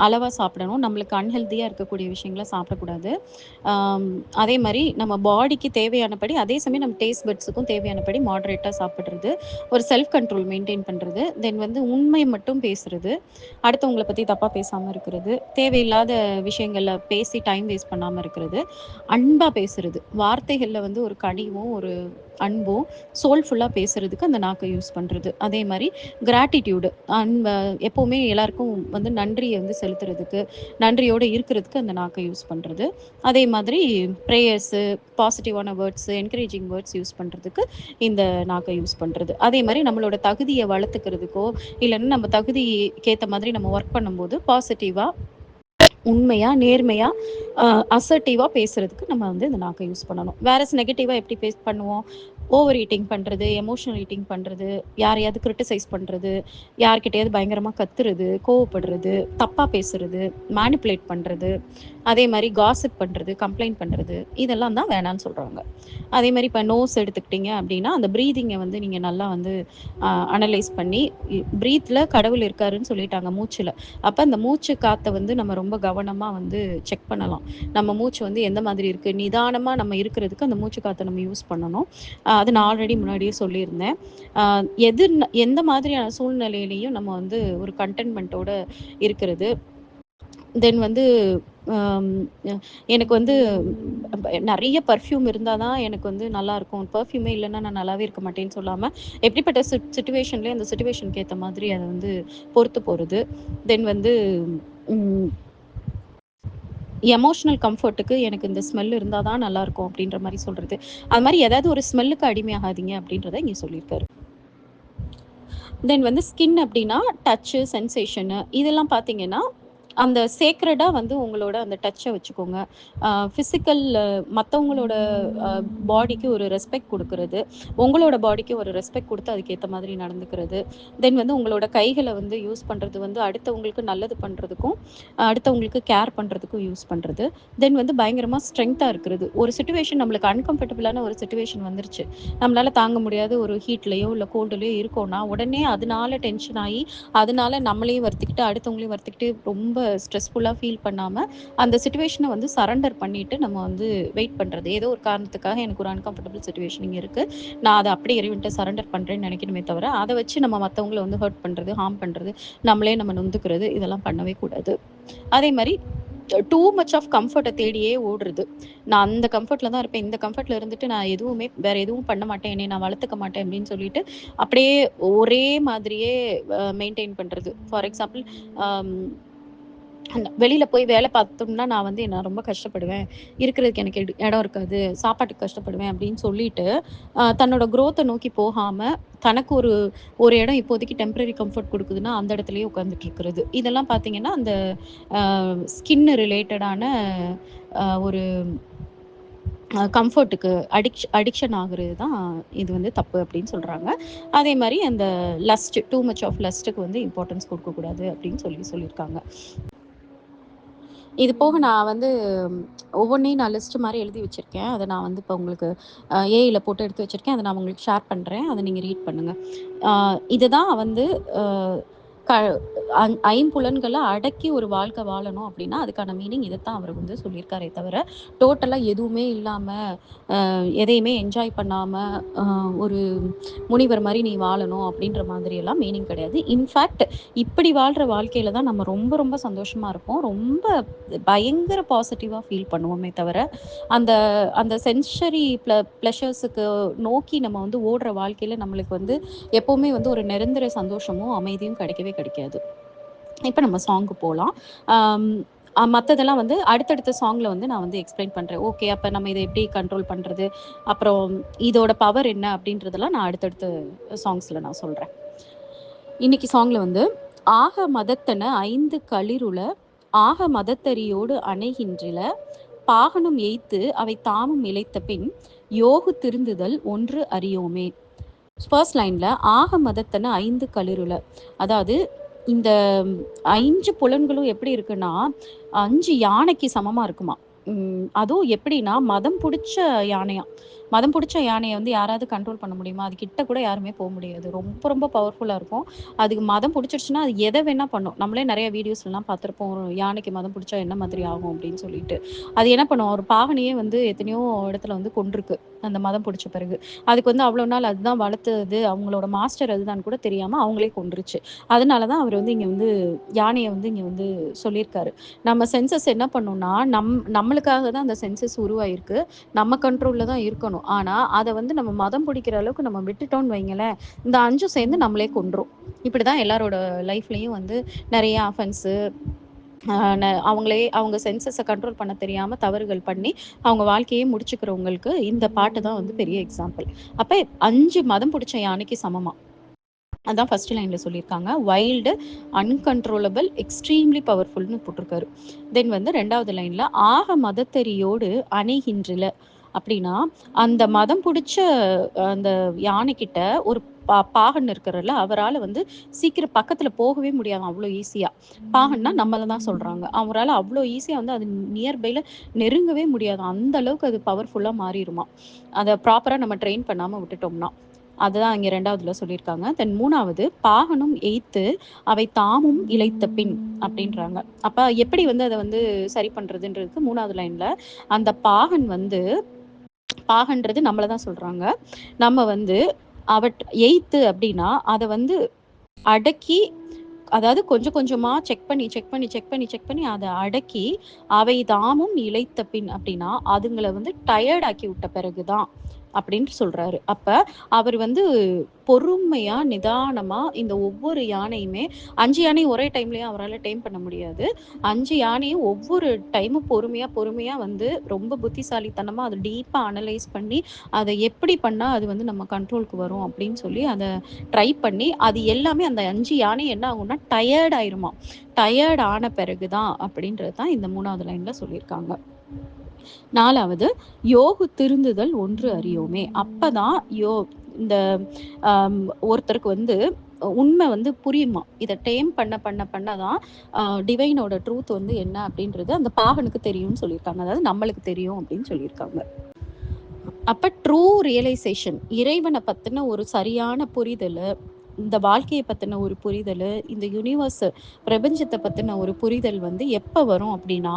அளவா சாப்பிடணும். நம்மளுக்கு அன்ஹெல்தியா இருக்கக்கூடிய விஷயங்கள சாப்பிடக்கூடாது. ஆம் அதே மாரி நம்ம பாடிக்கு தேவையானபடி, அதே சமயம் நம்ம டேஸ்ட் பட்ஸுக்கும் தேவையானபடி மாடரேட்டா சாப்பிடுறது. ஒரு செல்ஃப் கண்ட்ரோல் மெயின்டெயின் பண்றது. தென் வந்து உண்மை மட்டும் பேசுறது. அடுத்தவங்கள பத்தி தப்பா பேசாம இருக்கிறது. தேவையில்லாத விஷயங்கள்ல பேசி டைம் வேஸ்ட் பண்ணாம இருக்கிறது. அன்பா பேசுறது. வார்த்தைகள்ல வந்து ஒரு கனிவும், ஒரு அன்பும், சோல்ஃபுல்லா பேசுறதுக்கு அந்த நாக்க யூஸ் பண்றது. அதே மாரி கிராட்டிட்யூடு அன்ப எப்பவுமே எல்லாருக்கும் வந்து நன்றிய வந்து செலுத்துறதுக்கு, நன்றியோட இருக்கிறதுக்கு அந்த நாக்க யூஸ் பண்றது. அதே மாதிரி பிரேயர்ஸு, பாசிட்டிவான வேர்ட்ஸு, என்கரேஜிங் வேர்ட்ஸ் யூஸ் பண்றதுக்கு இந்த நாக்க யூஸ் பண்றது. அதே மாரி நம்மளோட தகுதிய வளர்த்துக்கிறதுக்கோ, இல்லன்னா நம்ம தகுதிக்கு ஏத்த மாதிரி நம்ம ஒர்க் பண்ணும்போது பாசிட்டிவா உண்மையா, நேர்மையா, அ அசர்ட்டிவா பேசுறதுக்கு நம்ம வந்து இந்த நாக்க யூஸ் பண்ணணும். வேறஸ் நெகட்டிவா எப்படி பண்ணுவோம்? ஓவர் ஈட்டிங் பண்றது, எமோஷனல் ஈட்டிங் பண்றது, யாரையாவது கிரிட்டிசைஸ் பண்றது, யார்கிட்டயாவது பயங்கரமா கத்துறது, கோவப்படுறது, தப்பா பேசுறது, மேனிபுலேட் பண்றது, அதே மாரி காசிப் பண்றது, கம்ப்ளைண்ட் பண்றது, இதெல்லாம் தான் வேணான்னு சொல்றாங்க. அதே மாரி இப்ப நோஸ் எடுத்துக்கிட்டீங்க அப்படின்னா, அந்த பிரீதிங்க வந்து நீங்க நல்லா வந்து அனலைஸ் பண்ணி, பிரீத்ல கடவுள் இருக்காருன்னு சொல்லிட்டாங்க மூச்சுல. அப்ப அந்த மூச்சு காத்த வந்து நம்ம ரொம்ப கவனமா வந்து செக் பண்ணலாம். நம்ம மூச்சு வந்து எந்த மாதிரி இருக்கு? நிதானமா நம்ம இருக்கிறதுக்கு அந்த மூச்சு காத்த நம்ம யூஸ் பண்ணணும். அது நான் ஆல்ரெடி முன்னாடியே சொல்லியிருந்தேன். அ எந்த மாதிரியான சூழ்நிலையிலயும் நம்ம வந்து ஒரு கன்டென்ட்மென்ட்டோட இருக்கிறது. தென் வந்து ஆம், எனக்கு வந்து நிறைய பர்ஃப்யூம் இருந்தால் தான் எனக்கு வந்து நல்லாயிருக்கும். பர்ஃப்யூமே இல்லைன்னா நான் நல்லாவே இருக்க மாட்டேன்னு சொல்லாமல், எப்படிப்பட்ட சிச்சுவேஷன்லேயே அந்த சிச்சுவேஷனுக்கு ஏற்ற மாதிரி அதை வந்து பொறுத்து போகிறது. தென் வந்து எமோஷனல் கம்ஃபர்ட்டுக்கு எனக்கு இந்த ஸ்மெல் இருந்தால் தான் நல்லாயிருக்கும் அப்படின்ற மாதிரி சொல்கிறது. அது மாதிரி ஏதாவது ஒரு ஸ்மெல்லுக்கு அடிமையாகாதீங்க அப்படின்றத இங்கே சொல்லியிருக்காரு. தென் வந்து ஸ்கின் அப்படின்னா டச்சு, சென்சேஷனு இதெல்லாம் பார்த்தீங்கன்னா, அந்த சேக்ரெடாக வந்து உங்களோட அந்த டச்சை வச்சுக்கோங்க. ஃபிசிக்கல் மற்றவங்களோட பாடிக்கு ஒரு ரெஸ்பெக்ட் கொடுக்கறது, உங்களோட பாடிக்கு ஒரு ரெஸ்பெக்ட் கொடுத்து அதுக்கேற்ற மாதிரி நடந்துக்கிறது. தென் வந்து உங்களோட கைகளை வந்து யூஸ் பண்ணுறது வந்து அடுத்தவங்களுக்கு நல்லது பண்ணுறதுக்கும், அடுத்தவங்களுக்கு கேர் பண்ணுறதுக்கும் யூஸ் பண்ணுறது. தென் வந்து பயங்கரமாக ஸ்ட்ரென்த்தாக இருக்கிறது. ஒரு சுச்சுவேஷன் நம்மளுக்கு அன்கம்ஃபர்டபுளான ஒரு சுச்சுவேஷன் வந்துருச்சு, நம்மளால் தாங்க முடியாத ஒரு ஹீட்லேயோ இல்லை கோல்டுலேயோ இருக்கோன்னா, உடனே அதனால டென்ஷன் ஆகி அதனால நம்மளையும் வருத்திக்கிட்டு அடுத்தவங்களையும் வருத்திக்கிட்டு ரொம்ப ஸ்ட்ரெஸ்ஃபுல்லாக ஃபீல் பண்ணாமல் அந்த சுச்சுவேஷனை வந்து சரண்டர் பண்ணிவிட்டு நம்ம வந்து வெயிட் பண்ணுறது. ஏதோ ஒரு காரணத்துக்காக எனக்கு ஒரு அன்கம்ஃபர்டபுள் சுச்சுவேஷன் இங்கே இருக்குது, நான் அதை அப்படியே இறைவன்ட்ட சரண்டர் பண்ணுறேன்னு நினைக்கணுமே தவிர, அதை வச்சு நம்ம மற்றவங்களை வந்து ஹர்ட் பண்ணுறது, ஹார்ம் பண்ணுறது, நம்மளே நம்ம நொந்துக்கிறது, இதெல்லாம் பண்ணவே கூடாது. அதே மாதிரி டூ மச் ஆஃப் கம்ஃபர்ட்டை தேடியே ஓடுறது. நான் அந்த கம்ஃபர்ட்டில் தான் இருப்பேன், இந்த கம்ஃபர்ட்டில் இருந்துட்டு நான் எதுவுமே வேறு எதுவும் பண்ண மாட்டேன், என்னை நான் வளர்த்துக்க மாட்டேன் அப்படின்னு சொல்லிட்டு அப்படியே ஒரே மாதிரியே மெயின்டைன் பண்ணுறது. ஃபார் எக்ஸாம்பிள், வெளியில் போய் வேலை பார்த்தோம்னா நான் வந்து நான் ரொம்ப கஷ்டப்படுவேன், இருக்கிறதுக்கு எனக்கு இடம் இருக்காது, சாப்பாட்டுக்கு கஷ்டப்படுவேன் அப்படின்னு சொல்லிட்டு தன்னோட க்ரோத்தை நோக்கி போகாமல், தனக்கு ஒரு ஒரு இடம் இப்போதைக்கு டெம்பரரி கம்ஃபர்ட் கொடுக்குதுன்னா அந்த இடத்துலயே உட்காந்துட்டு இருக்கிறது. இதெல்லாம் பார்த்தீங்கன்னா அந்த ஸ்கின் ரிலேட்டடான ஒரு கம்ஃபர்ட்டுக்கு அடிக்ஷன் ஆகுறது தான் இது வந்து தப்பு அப்படின்னு சொல்கிறாங்க. அதே மாதிரி அந்த டூ மச் ஆஃப் லஸ்ட்டுக்கு வந்து இம்பார்ட்டன்ஸ் கொடுக்கக்கூடாது அப்படின்னு சொல்லியிருக்காங்க. இது போக நான் வந்து ஒவ்வொன்றையும் நான் லிஸ்ட் மாதிரி எழுதி வச்சுருக்கேன். அதை நான் வந்து இப்போ உங்களுக்கு ஏஐயில் போட்டு எடுத்து வச்சுருக்கேன். அதை நான் உங்களுக்கு ஷேர் பண்ணுறேன், அதை நீங்கள் ரீட் பண்ணுங்கள். இதுதான் வந்து க ஐம்புலன்களை அடக்கி ஒரு வாழ்க்கை வாழணும் அப்படின்னா அதுக்கான மீனிங் இதைத்தான் அவர் வந்து சொல்லியிருக்காரே தவிர, டோட்டலாக எதுவுமே இல்லாமல் எதையுமே என்ஜாய் பண்ணாமல் ஒரு முனிவர் மாதிரி நீ வாழணும் அப்படின்ற மாதிரியெல்லாம் மீனிங் கிடையாது. இன்ஃபேக்ட் இப்படி வாழ்கிற வாழ்க்கையில் தான் நம்ம ரொம்ப ரொம்ப சந்தோஷமாக இருப்போம், ரொம்ப பயங்கர பாசிட்டிவாக ஃபீல் பண்ணுவோமே தவிர, அந்த அந்த சென்சரி ப்ளஷர்ஸுக்கு நோக்கி நம்ம வந்து ஓடுற வாழ்க்கையில் நம்மளுக்கு வந்து எப்போவுமே வந்து ஒரு நிரந்தர சந்தோஷமும் அமைதியும் கிடைக்கவே கிடைக்காது. இப்போ நம்ம சாங்கு போகலாம். மற்றதெல்லாம் வந்து அடுத்தடுத்த சாங்கில் வந்து நான் வந்து எக்ஸ்பிளைன் பண்ணுறேன். ஓகே, அப்போ நம்ம இதை எப்படி கண்ட்ரோல் பண்ணுறது, அப்புறம் இதோட பவர் என்ன அப்படின்றதெல்லாம் நான் அடுத்தடுத்த சாங்ஸில் நான் சொல்கிறேன். இன்னைக்கு சாங்கில் வந்து ஆக மதத்தன 5 களிருள ஆக மதத்தரியோடு அணைகின்றில பாகனும் எய்த்து அவை தாமும் இழைத்த பின் யோகு திருந்துதல் ஒன்று அறியோமே. ஃபர்ஸ்ட் லைன்ல ஆக மதத்தன 5 களிருள, அதாவது இந்த 5 புலன்களும் எப்படி இருக்குன்னா 5 யானைக்கு சமமா இருக்குமா. அதுவும் எப்படின்னா மதம் பிடிச்ச யானையா. மதம் பிடிச்ச யானையை வந்து யாராவது கண்ட்ரோல் பண்ண முடியுமா? அது கிட்ட கூட யாருமே போக முடியாது, ரொம்ப ரொம்ப பவர்ஃபுல்லாக இருக்கும். அதுக்கு மதம் பிடிச்சிருச்சுன்னா அது எதை வேணா பண்ணும். நம்மளே நிறைய வீடியோஸ்லாம் பார்த்துருப்போம், ஒரு யானைக்கு மதம் பிடிச்சா என்ன மாதிரி ஆகும் அப்படின்னு சொல்லிட்டு. அது என்ன பண்ணும், ஒரு பாகனையே வந்து எத்தனையோ இடத்துல வந்து கொண்டிருக்கு அந்த மதம் பிடிச்ச பிறகு. அதுக்கு வந்து அவ்வளோ நாள் அதுதான் வளர்த்தது, அவங்களோட மாஸ்டர் அதுதான் கூட தெரியாமல் அவங்களே கொண்டுருச்சு. அதனால தான் அவர் வந்து இங்கே வந்து யானையை வந்து இங்கே வந்து சொல்லியிருக்காரு. நம்ம சென்சஸ் என்ன பண்ணோம்னா நம்மளுக்காக தான் அந்த சென்சஸ் உருவாயிருக்கு, நம்ம கண்ட்ரோலில் தான் இருக்கணும். ஆனால் அதை வந்து நம்ம மதம் பிடிக்கிற அளவுக்கு நம்ம விட்டுட்டோம்னு வைங்களேன், இந்த 5 சேர்ந்து நம்மளே கொன்றும். இப்படி தான் எல்லாரோட லைஃப்லேயும் வந்து நிறைய அஃபென்ஸு, அவங்க சென்சஸை கண்ட்ரோல் பண்ண தெரியாமல் தவறுகள் பண்ணி அவங்க வாழ்க்கையே முடிச்சுக்கிறவங்களுக்கு இந்த பாட்டு தான் வந்து பெரிய எக்ஸாம்பிள். அப்போ 5 மதம் பிடிச்ச யானைக்கு சமமா, அதான் ஃபர்ஸ்ட் லைன்ல சொல்லியிருக்காங்க. வைல்டு, அன்கண்ட்ரோலபிள், எக்ஸ்ட்ரீம்லி பவர்ஃபுல்னு போட்டிருக்காரு. தென் வந்து 2வது லைன்ல ஆக மதத்தெரியோடு அணைகின்றில அப்படின்னா, அந்த மதம் பிடிச்ச அந்த யானைக்கிட்ட ஒரு பாகன் இருக்கிறல்ல, அவரால் வந்து சீக்கிரம் பக்கத்தில் போகவே முடியாது அவ்வளோ ஈஸியாக. பாகன்னா நம்மளை தான் சொல்கிறாங்க. அவரால் அவ்வளோ ஈஸியாக வந்து அது நியர்பையில் நெருங்கவே முடியாது, அந்த அளவுக்கு அது பவர்ஃபுல்லாக மாறிடுமா அதை ப்ராப்பராக நம்ம ட்ரெயின் பண்ணாமல் விட்டுட்டோம்னா. அதுதான் இங்கே 2வதுல சொல்லியிருக்காங்க. தென் 3வது பாகனும் எய்த்து அவை தாமும் இழைத்த பின் அப்படின்றாங்க. அப்போ எப்படி வந்து அதை வந்து சரி பண்ணுறதுன்றதுக்கு 3வது லைனில் அந்த பாகன்றது நம்மளை தான் சொல்கிறாங்க. நம்ம வந்து எய்த்து அப்படின்னா அதை வந்து அடக்கி அதாவது கொஞ்சம் கொஞ்சமா செக் பண்ணி அத அடக்கி, "அவை தாமும் இளைத்த பின்" அப்படின்னா, அதுங்கள வந்து டயர்ட் ஆக்கி விட்ட பிறகு தான் அப்படின்னு சொல்றாரு. அப்ப அவர் வந்து பொறுமையா, நிதானமா இந்த ஒவ்வொரு யானையுமே 5 யானையும் ஒரே டைம்லயும் அவரால டேம் பண்ண முடியாது. 5 யானையும் ஒவ்வொரு டைமும் பொறுமையா வந்து ரொம்ப புத்திசாலித்தனமா அத டீப்பா அனலைஸ் பண்ணி, அத எப்படி பண்ணா அது வந்து நம்ம கண்ட்ரோலுக்கு வரும் அப்படின்னு சொல்லி அத ட்ரை பண்ணி, அது எல்லாமே அந்த 5 யானையும் என்ன ஆகும்னா டயர்ட் ஆயிருமாம். டயர்ட் ஆன பிறகு தான் அப்படின்றது தான் இந்த 3வது லைன்ல சொல்லியிருக்காங்க. 4வது யோகு திருந்துதல் ஒன்று அறியோமே. அப்பதான் இந்த அம் ஒருத்தருக்கு வந்து உண்மை வந்து புரியுமாம். இத டேம் பண்ண தான் டிவைனோட ட்ரூத் வந்து என்ன அப்படின்றது அந்த பாகனுக்கு தெரியும்னு சொல்லியிருக்காங்க. அதாவது நம்மளுக்கு தெரியும் அப்படின்னு சொல்லியிருக்காங்க. அப்ப ட்ரூ ரியலைசேஷன் இறைவன பத்தின ஒரு சரியான புரிதலு, இந்த வாழ்க்கைய பத்தின ஒரு புரிதலு, இந்த யுனிவர்ஸ் பிரபஞ்சத்த பத்தின ஒரு புரிதல் வந்து எப்ப வரும் அப்படின்னா,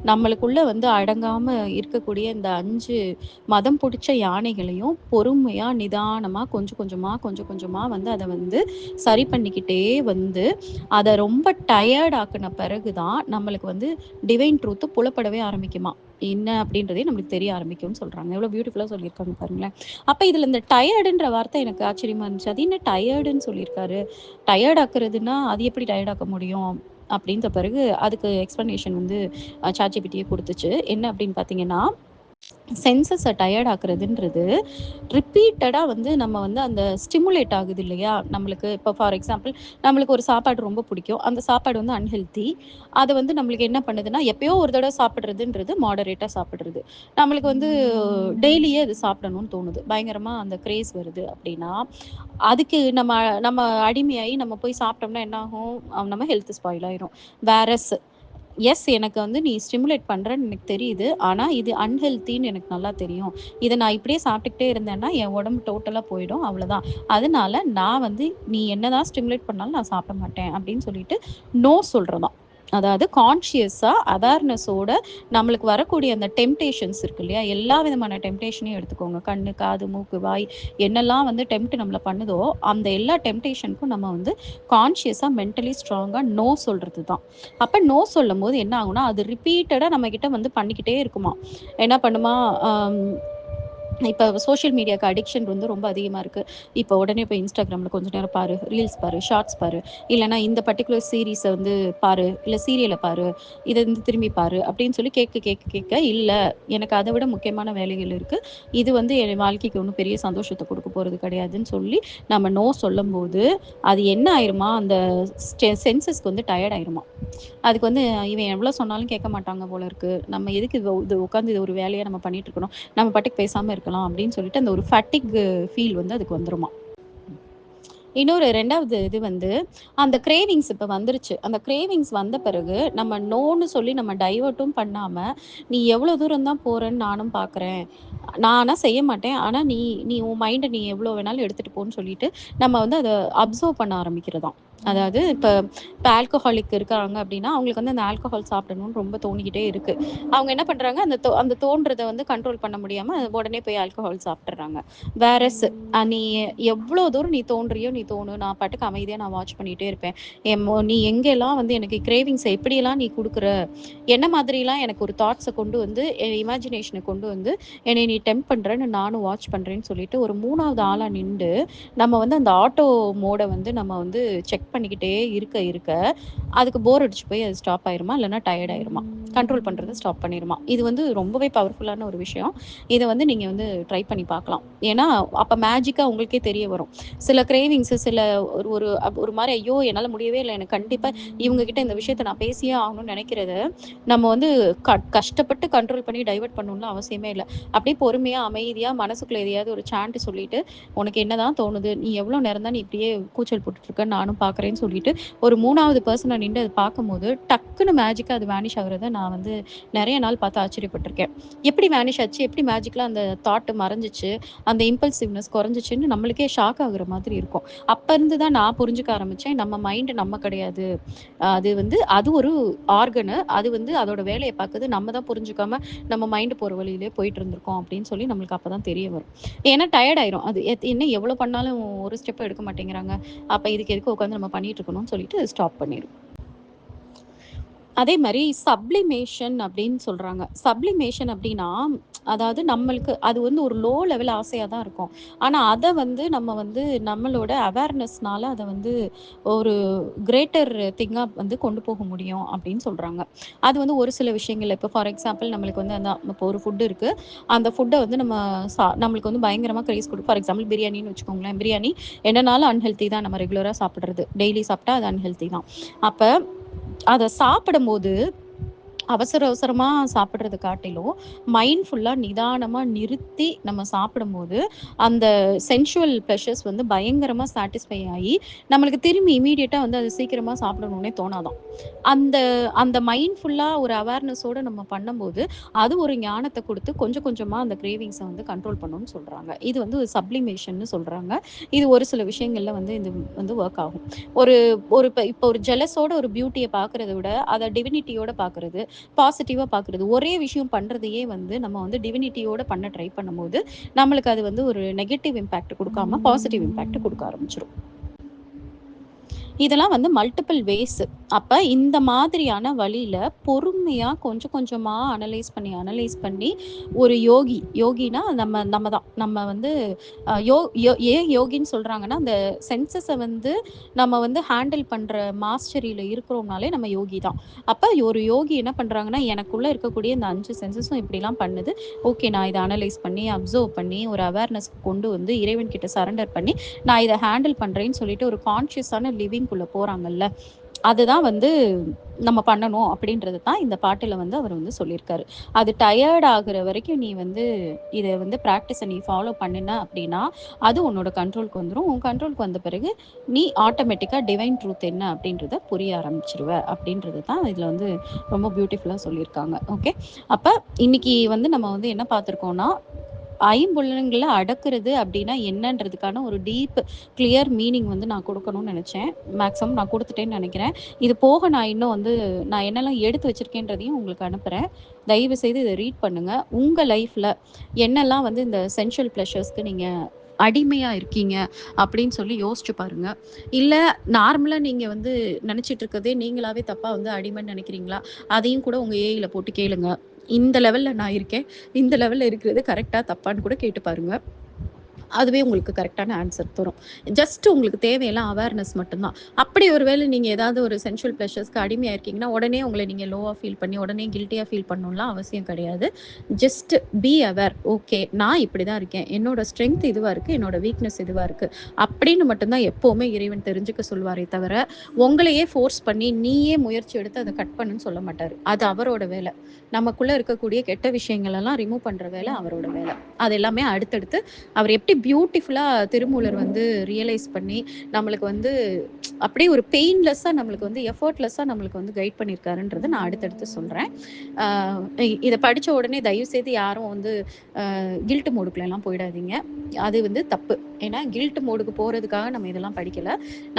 நம்மளுக்குள்ள வந்து அடங்காம இருக்கக்கூடிய இந்த 5 மதம் புடிச்ச யானைகளையும் பொறுமையா, நிதானமா, கொஞ்சம் கொஞ்சமா வந்து அத வந்து சரி பண்ணிக்கிட்டே வந்து, அத ரொம்ப டயர்ட் ஆக்குன பிறகு தான் நம்மளுக்கு வந்து டிவைன் ட்ரூத் புலப்படவே ஆரம்பிக்குமாம். என்ன அப்படின்றதே நம்மளுக்கு தெரிய ஆரம்பிக்கும்னு சொல்றாங்க. எவ்வளோ பியூட்டிஃபுல்லா சொல்லியிருக்காங்க பாருங்களேன். அப்ப இதுல இந்த டயர்டுன்ற வார்த்தை எனக்கு ஆச்சரியமா இருந்துச்சு. அது என்ன டயர்டுன்னு சொல்லியிருக்காரு? டயர்ட் ஆக்குறதுன்னா, அது எப்படி டயர்ட் ஆக்க முடியும்? அப்படின்ற பிறகு அதுக்கு எக்ஸ்ப்ளனேஷன் வந்து ChatGPTயே குடுத்துச்சு. என்ன அப்படின்னு பார்த்தீங்கன்னா, சென்சஸ டயர்ட் ஆக்குறதுன்றது, ரிப்பீட்டடா வந்து நம்ம வந்து அந்த ஸ்டிமுலேட் ஆகுது இல்லையா? நம்மளுக்கு இப்போ ஃபார் எக்ஸாம்பிள் நம்மளுக்கு ஒரு சாப்பாடு ரொம்ப பிடிக்கும். அந்த சாப்பாடு வந்து அன்ஹெல்த்தி. அது வந்து நம்மளுக்கு என்ன பண்ணுதுன்னா, எப்பயோ ஒரு தடவ சாப்பிடுறதுன்றது மாடரேட்டா சாப்பிடுறது. நம்மளுக்கு வந்து டெய்லியே அது சாப்பிடணும்னு தோணுது. பயங்கரமா அந்த கிரேஸ் வருது அப்படின்னா, அதுக்கு நம்ம நம்ம அடிமையாயி நம்ம போய் சாப்பிட்டோம்னா என்ன ஆகும்? நம்ம ஹெல்த் ஸ்பாயில் ஆயிரும். வேரஸ் எனக்கு வந்து நீ ஸ்டிமுலேட் பண்றன்னு எனக்கு தெரியுது. ஆனா, இது அன்ஹெல்த்தின்னு எனக்கு நல்லா தெரியும். இத நான் இப்படியே சாப்பிட்டுக்கிட்டே இருந்தேன்னா, என் உடம்பு டோட்டலா போயிடும். அவ்வளோதான். அதனால நான் வந்து நீ என்னதான் ஸ்டிமுலேட் பண்ணாலும் நான் சாப்பிட மாட்டேன் அப்படின்னு சொல்லிட்டு, நோ சொல்றதாம். அதாவது கான்ஷியஸா அவேர்னஸோட நம்மளுக்கு வரக்கூடிய அந்த டெம்ப்டேஷன்ஸ் இருக்கு இல்லையா? எல்லா விதமான டெம்ப்டேஷனையும் எடுத்துக்கோங்க. கண்ணு, காது, மூக்கு, வாய் என்னெல்லாம் வந்து டெம்ப்ட் நம்மள பண்ணுதோ, அந்த எல்லா டெம்ப்டேஷனுக்கும் நம்ம வந்து கான்ஷியஸா, மென்டலி ஸ்ட்ராங்கா நோ சொல்றது தான். அப்ப நோ சொல்லும்போது என்ன ஆகும்னா, அது ரிப்பீட்டடா நம்மகிட்ட வந்து பண்ணிக்கிட்டே இருக்குமாம். என்ன பண்ணுமா, அம் இப்ப சோஷியல் மீடியாக்கு அடிக்ஷன் வந்து ரொம்ப அதிகமா இருக்கு. இப்ப உடனே போய் Instagramல கொஞ்ச நேரம் பாரு, ரீல்ஸ் பாரு, ஷார்ட்ஸ் பாரு, இல்லன்னா இந்த பர்ட்டிகுலர் சீரிஸ வந்து பாரு, இல்ல சீரியல பாரு, இத வந்து திரும்பி பாரு அப்படின்னு சொல்லி கேட்க, இல்ல எனக்கு அத விட முக்கியமான வேலைகள் இருக்கு. இது வந்து என் வாழ்க்கைக்கு ஒண்ணும் பெரிய சந்தோஷத்த குடுக்க போறது கிடையாதுன்னு சொல்லி நம்ம நோ சொல்லும்போது, அது என்ன ஆயிருமா, அந்த சென்சஸ்க்கு வந்து டயர்ட் ஆயிருமாம். அதுக்கு வந்து இவன் எவ்வளோ சொன்னாலும் கேட்க மாட்டாங்க போல இருக்கு. நம்ம எதுக்கு இது உட்காந்து இது ஒரு வேலையா நம்ம பண்ணிட்டு இருக்கணும். நம்ம பாட்டுக்கு பேசாம இருக்கலாம் அப்படின்னு சொல்லிட்டு அந்த ஒரு ஃபட்டிக் ஃபீல் வந்து அதுக்கு வந்துருமாம். இன்னொரு 2வது இது வந்து, அந்த கிரேவிங்ஸ் இப்ப வந்துருச்சு. அந்த கிரேவிங்ஸ் வந்த பிறகு, நம்ம நோன்னு சொல்லி நம்ம டைவர்ட்டும் பண்ணாம, "நீ எவ்வளோ தூரம் தான் போறன்னு நானும் பார்க்குறேன். நான் ஆனா செய்ய மாட்டேன். ஆனா நீ நீ உன் மைண்ட நீ எவ்வளோ வேணாலும் எடுத்துட்டு போன்னு" சொல்லிட்டு, நம்ம வந்து அத அப்சர்வ் பண்ண ஆரம்பிக்கிறதாம். அதாவது இப்ப ஆல்கஹாலிக் இருக்காங்க அப்படின்னா, அவங்களுக்கு வந்து அந்த ஆல்கஹால் சாப்பிடணும்னு ரொம்ப தோணிக்கிட்டே இருக்கு. அவங்க என்ன பண்றாங்க, அந்த தோன்றத வந்து கண்ட்ரோல் பண்ண முடியாம, உடனே போய் ஆல்கஹால் சாப்பிட்டுர்றாங்க. வேரஸ் நீ எவ்வளோ தூரம் நீ தோன்றியோ நீ தோணு. நான் பாட்டுக்கு அமைதியா நான் வாட்ச் பண்ணிட்டே இருப்பேன். நீ எங்கெல்லாம் வந்து எனக்கு கிரேவிங்ஸ எப்படியெல்லாம் நீ குடுக்குற, என்ன மாதிரிலாம் எனக்கு ஒரு தாட்ஸ கொண்டு வந்து, என் இமேஜினேஷன கொண்டு வந்து, என்னைய நீ டெம்ப்ட் பண்றன்னு நானும் வாட்ச் பண்றேன்னு சொல்லிட்டு, ஒரு 3வது ஆளா நின்டு, நம்ம வந்து அந்த ஆட்டோ மோட வந்து நம்ம வந்து செக் பண்ணிக்கிட்டே இருக்க, அதுக்கு போர் அடிச்சு போய் அது ஸ்டாப் ஆயிருமா, இல்லன்னா டயர்ட் ஆயிருமா. கண்ட்ரோல் பண்றத ஸ்டாப் பண்ணிருமா. இது வந்து ரொம்பவே பவர்ஃபுல்லான ஒரு விஷயம். இத வந்து நீங்க வந்து ட்ரை பண்ணி பார்க்கலாம். ஏன்னா, அப்ப மேஜிக்கா உங்களுக்கே தெரிய வரும். சில கிரேவிங்ஸ் சில ஒரு மாரி ஐயோ! என்னால முடியவே இல்ல. எனக்கு கண்டிப்பா இவங்க கிட்ட இந்த விஷயத்த நான் பேசியே ஆகணும்னு நெனைக்கிறத, நம்ம வந்து கஷ்டப்பட்டு கண்ட்ரோல் பண்ணி டைவர்ட் பண்ணணும்லாம் அவசியமே இல்ல. அப்படியே பொறுமையா, அமைதியா மனசுக்குள்ள எதையாவது ஒரு சான்ட் சொல்லிட்டு, "உனக்கு என்னதான் தோணுது? நீ எவ்வளோ நேரம் தான் நீ இப்படியே கூச்சல் போட்டுட்டு இருக்க? நானும் பார்க்குறேன்னு" சொல்லிட்டு, ஒரு 3வது பெர்சனா நின்டு அத பார்க்கும்போது, டக்குனு மேஜிக்கா அது வேனிஷ் ஆகுறத நான் வந்து நெறைய நாள் பார்த்து ஆச்சரியப்பட்டுருக்கேன். எப்படி வேனிஷ் ஆச்சு? எப்படி மேஜிக்கலா அந்த தாட் மறைஞ்சுச்சு? அந்த இம்பல்சிவ்னஸ் குறைஞ்சுச்சுன்னு நம்மளுக்கே ஷாக் ஆகுற மாதிரி இருக்கும். அப்ப இருந்து தான் நான் புரிஞ்சுக்க ஆரம்பிச்சேன். நம்ம மைண்ட் நம்ம கிடையாது. அது வந்து அது ஒரு ஆர்கனு. அது வந்து அதோட வேலைய பாக்குது. நம்ம தான் புரிஞ்சுக்காம நம்ம மைண்ட் போற வழியிலே போயிட்டு இருந்திருக்கோம் அப்படின்னு சொல்லி நம்மளுக்கு அப்பதான் தெரிய வரும். ஏன்னா டயர்ட் ஆயிரும். அது என்ன எவ்வளோ பண்ணாலும் ஒரு ஸ்டெப் எடுக்க மாட்டேங்கிறாங்க. அப்ப இதுக்கு எதுக்கு உட்காந்து நம்ம நம்ம பண்ணிட்டு இருக்கணும்னு சொல்லிட்டு ஸ்டாப் பண்ணிரும். அதே மாரி சப்ளிமேஷன் அப்படின்னு சொல்றாங்க. சப்ளிமேஷன் அப்படின்னா, அதாவது நம்மளுக்கு அது வந்து ஒரு லோ லெவல் ஆசையா தான் இருக்கும். ஆனா, அத வந்து நம்ம வந்து நம்மளோட அவேர்னஸ்னால அத வந்து ஒரு கிரேட்டர் திங்கா வந்து கொண்டு போக முடியும் அப்படின்னு சொல்றாங்க. அது வந்து ஒரு சில விஷயங்கள்ல இப்போ ஃபார் எக்ஸாம்பிள் நம்மளுக்கு வந்து அந்த இப்போ ஒரு ஃபுட் இருக்கு. அந்த ஃபுட்ட வந்து நம்ம நம்மளுக்கு வந்து பயங்கரமா கிரேஸ் ஃபார் எக்ஸாம்பிள் பிரியாணின்னு வச்சுக்கோங்களேன். பிரியாணி என்னனாலும் அன்ஹெல்த்தி தான் நம்ம ரெகுலரா சாப்பிடுறது. டெய்லி சாப்பிட்டா அது அன்ஹெல்த்தி தான். அப்ப அத சாப்பிடும்போது அவசர அவசரமா சாப்பிடுறத காட்டிலும், மைண்ட்ஃபுல்லா நிதானமா நிறுத்தி நம்ம சாப்பிடும்போது, அந்த சென்சுவல் ப்ளஷர்ஸ் வந்து பயங்கரமா சாட்டிஸ்ஃபை ஆயி, நம்மளுக்கு திரும்பி இம்மீடியட்டா வந்து அது சீக்கிரமா சாப்பிடணும்னே தோணாதாம். அந்த அந்த மைண்ட்ஃபுல்லா ஒரு அவேர்னஸோட நம்ம பண்ணும்போது, அது ஒரு ஞானத்த குடுத்து கொஞ்சம் கொஞ்சமா அந்த கிரேவிங்ஸ வந்து கண்ட்ரோல் பண்ணும்னு சொல்றாங்க. இது வந்து ஒரு சப்ளிமேஷன்னு சொல்றாங்க. இது ஒரு சில விஷயங்கள்ல வந்து இது வந்து வொர்க் ஆகும். ஒரு ஒரு இப்ப ஒரு ஜெலஸோட ஒரு பியூட்டிய பார்க்கிறத விட, அத டிவினிட்டியோட பார்க்கிறது, பாசிட்டிவா பார்க்குறது. ஒரே விஷயம் பண்றதையே வந்து நம்ம வந்து டிவினிட்டியோட பண்ண ட்ரை பண்ணும்போது, நம்மளுக்கு அது வந்து ஒரு நெகட்டிவ் இம்பாக்ட் குடுக்காம, பாசிட்டிவ் இம்பாக்ட் குடுக்க ஆரம்பிச்சுரும். இதெல்லாம் வந்து மல்டிபிள் வேஸ். அப்ப இந்த மாதிரியான வழியில பொறுமையா கொஞ்சம் கொஞ்சமா அனலைஸ் பண்ணி ஒரு யோகினா நம்ம நம்ம தான். நம்ம வந்து அ யோ யோ ஏன் யோகின்னு சொல்றாங்கன்னா, அந்த சென்சஸ வந்து நம்ம வந்து ஹேண்டில் பண்ற மாஸ்டரியில இருக்கிறோம்னாலே நம்ம யோகி தான். அப்ப ஒரு யோகி என்ன பண்றாங்கன்னா, எனக்குள்ள இருக்கக்கூடிய இந்த 5 சென்சஸும் இப்படிலாம் பண்ணுது. ஓகே, நான் இத அனலைஸ் பண்ணி, அப்சர்வ் பண்ணி, ஒரு அவேர்னஸ்க்கு கொண்டு வந்து இறைவன் கிட்ட சரண்டர் பண்ணி, நான் இத ஹேண்டில் பண்றேன்னு சொல்லிட்டு ஒரு கான்ஷியஸான லிவிங்குள்ள போறாங்கல்ல. அதுதான் வந்து நம்ம பண்ணணும் அப்படின்றது தான் இந்த பாட்டுல வந்து அவர் வந்து சொல்லியிருக்காரு. அது டயர்ட் ஆகுற வரைக்கும் நீ வந்து இத வந்து பிராக்டிஸ நீ ஃபாலோ பண்ணுன அப்படின்னா, அது உன்னோட கண்ட்ரோல்க்கு வந்துரும். உன் கண்ட்ரோல்க்கு வந்த பிறகு நீ ஆட்டோமேட்டிக்கா டிவைன் ட்ரூத் என்ன அப்படின்றத புரிய ஆரம்பிச்சுருவ அப்படின்றது தான் இதுல வந்து ரொம்ப பியூட்டிஃபுல்லா சொல்லியிருக்காங்க. ஓகே. அப்ப இன்னைக்கு வந்து நம்ம வந்து என்ன பார்த்துருக்கோம்னா, ஐம்புலன்கள அடக்குறது அப்டின்னா என்னன்றதுக்கான ஒரு டீப் கிளியர் மீனிங் வந்து நான் குடுக்கணும்னு நெனச்சேன். மேக்ஸிமம் நான் குடுத்துட்டேன்னு நெனைக்கிறேன். இது போக நான் இன்னும் வந்து நான் என்னலாம் எடுத்து வச்சிருக்கேன்றதையும் உங்களுக்கு அனுப்புறேன். தயவு செய்து இத ரீட் பண்ணுங்க. உங்க லைஃப்ல என்னலாம் வந்து இந்த சென்சுவல் பிளஷர்ஸ்க்கு நீங்க அடிமையா இருக்கீங்க அப்படின்னு சொல்லி யோசிச்சு பாருங்க. இல்ல நார்மலா நீங்க வந்து நெனச்சிட்டு இருக்கதே நீங்களாவே தப்பா வந்து அடிமைன்னு நெனைக்கிறீங்களா? அதையும் கூட உங்க ஏஐல போட்டு கேளுங்க. இந்த லெவல்ல நான் இருக்கேன். இந்த லெவல்ல இருக்கிறது கரெக்ட்டா? தப்பான்னு கூட கேட்டு பாருங்க. அதுவே உங்களுக்கு கரெக்ட்டான ஆன்சர் தரும். ஜஸ்ட் உங்களுக்கு தேவையெல்லாம் அவேர்னஸ் மட்டும் தான். அப்படி ஒரு வேளை நீங்க ஏதாவது ஒரு சென்சுவல் பிளஷர்ஸ்க்கு அடிமையா இருக்கீங்கன்னா, உடனே உங்கள நீங்க லோவா ஃபீல் பண்ணி, உடனே கில்ட்டியா ஃபீல் பண்ணணும்லாம் அவசியம் கிடையாது. Just be aware. ஓகே, நான் இப்படி தான் இருக்கேன். என்னோட ஸ்ட்ரெங்த் இதுவா இருக்கு. என்னோட வீக்னஸ் இதுவா இருக்கு. அப்படின்னு மட்டும் தான் எப்பவுமே இறைவன் தெரிஞ்சுக்க சொல்வாரே தவிர, உங்களையே ஃபோர்ஸ் பண்ணி, நீயே முயற்சி எடுத்து அத கட் பண்ணுன்னு சொல்ல மாட்டாரு. அது அவரோட வேல. நமக்குள்ள இருக்கக்கூடிய கெட்ட விஷயங்கள் எல்லாம் ரிமூவ் பண்ற வேல அவரோட வேல. அது எல்லாமே அடுத்தடுத்து அவர் எப்படி பியூட்டிஃபுல்லா திருமூலர் வந்து ரியலைஸ் பண்ணி, நம்மளுக்கு வந்து அப்படியே ஒரு பெயின்லெஸ்ஸா நம்மளுக்கு வந்து எஃபோர்ட்லெஸ்ஸா நம்மளுக்கு வந்து கைட் பண்ணியிருக்காருன்றத நான் அடுத்தடுத்து சொல்றேன். ஆ இத படிச்ச உடனே தயவுசெய்து யாரும் வந்து கில்ட் மோடுக்குள்ளலாம் போயிடாதீங்க. அது வந்து தப்பு. ஏன்னா கில்ட் மோடுக்கு போறதுக்காக நம்ம இதெல்லாம் படிக்கல.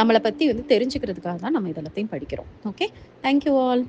நம்மள பத்தி வந்து தெரிஞ்சுக்கிறதுக்காக தான் நம்ம இது எல்லாத்தையும் படிக்கிறோம். ஓகே. Thank you all.